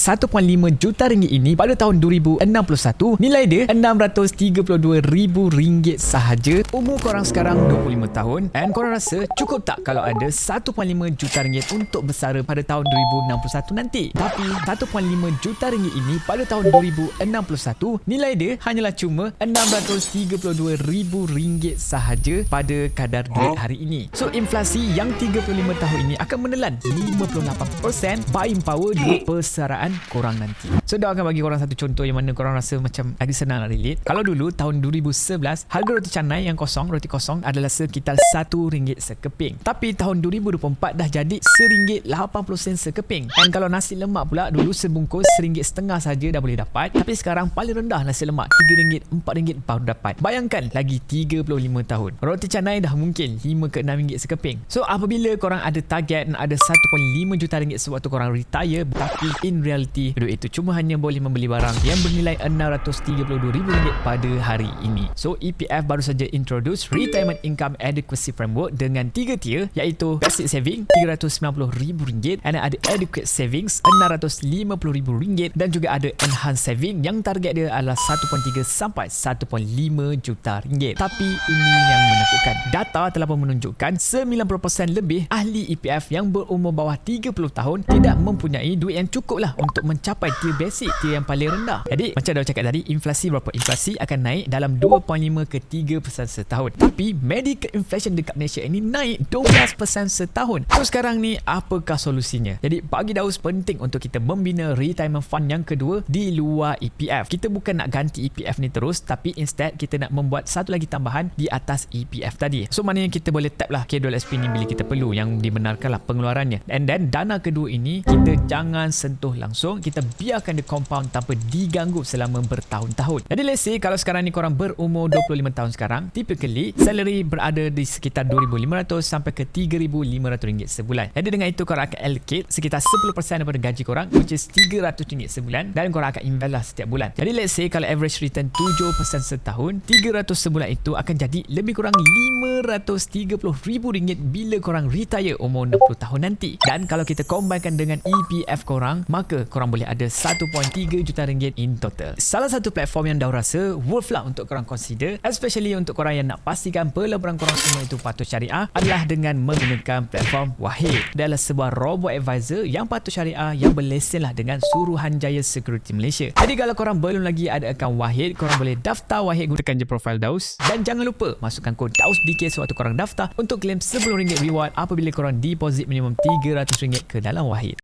1.5 juta ringgit ini pada tahun 2061, nilai dia RM632,000 sahaja. Umur korang sekarang 25 tahun and korang rasa cukup tak kalau ada 1.5 juta ringgit untuk bersara pada tahun 2061 nanti? Tapi 1.5 juta ringgit ini pada tahun 2061, nilai dia hanyalah cuma RM632,000 sahaja pada kadar duit hari ini. So inflasi yang 35 tahun ini akan menelan 58% buying power duit persaraan korang nanti. So dah akan bagi korang satu contoh yang mana korang rasa macam agak senang nak relate. Kalau dulu tahun 2011, harga roti canai yang kosong, roti kosong adalah sekitar RM1 sekeping. Tapi tahun 2024 dah jadi RM1.80 sekeping. Dan kalau nasi lemak pula dulu sebungkus RM1.50 saja dah boleh dapat. Tapi sekarang paling rendah nasi lemak RM3, RM4 baru dapat. Bayangkan lagi 35 tahun. Roti canai dah mungkin RM5 ke RM6 sekeping. So apabila korang ada target dan ada 1.5 juta ringgit sewaktu korang retire, tapi in reality duit itu cuma hanya boleh membeli barang yang bernilai RM632,000 pada hari ini. So EPF baru saja introduce Retirement Income Adequacy Framework dengan 3 tier, iaitu Basic Saving RM390,000 and ada Adequate Savings RM650,000 dan juga ada Enhanced Saving yang target dia adalah 1.3 sampai 1.5 juta ringgit. Tapi ini yang menakutkan. Data telah pun menunjukkan 90% lebih ahli EPF yang berumur bawah 30 tahun tidak mempunyai duit yang cukup lah untuk mencapai tier basic, tier yang paling rendah. Jadi macam dah cakap tadi, inflasi berapa? Inflasi akan naik dalam 2.5 ke 3% setahun. Tapi medical inflation dekat Malaysia ini naik 12% setahun. So sekarang ni apakah solusinya? Jadi bagi Daus penting untuk kita membina retirement fund yang kedua di luar EPF. Kita bukan nak ganti EPF ni terus, tapi instead kita nak membuat satu lagi tambahan di atas EPF tadi. So maknanya kita boleh tap lah KWSP ni bila kita perlu, yang dibenarkan lah pengeluarannya. And then dana kedua ini kita jangan sentuh langsung, kita biarkan dia compound tanpa diganggu selama bertahun-tahun. Jadi let's say kalau sekarang ni korang berumur 25 tahun sekarang, typically salary berada di sekitar RM2,500 sampai ke RM3,500 sebulan. Jadi dengan itu korang akan allocate sekitar 10% daripada gaji korang, which is RM300 sebulan, dan korang akan invest lah setiap bulan. Jadi let's say kalau average return 7% setahun, RM300 sebulan itu akan jadi lebih kurang RM530,000 bila korang retire umur 60 tahun nanti. Dan kalau kita combinekan dengan EPF korang, maka korang boleh ada 1.3 juta ringgit in total. Salah satu platform yang Daud rasa worth lah untuk korang consider, especially untuk korang yang nak pastikan pelaburan korang semua itu patuh syariah, adalah dengan menggunakan platform Wahid. Dia adalah sebuah robot advisor yang patuh syariah yang berlesen lah dengan Suruhanjaya Security Malaysia. Jadi kalau korang belum lagi ada akaun Wahid, korang boleh daftar Wahid, gunakan je profil Daus. Dan jangan lupa masukkan kod DAUSDK sewaktu korang daftar untuk claim RM10 reward apabila korang deposit minimum RM300 ke dalam Wahid.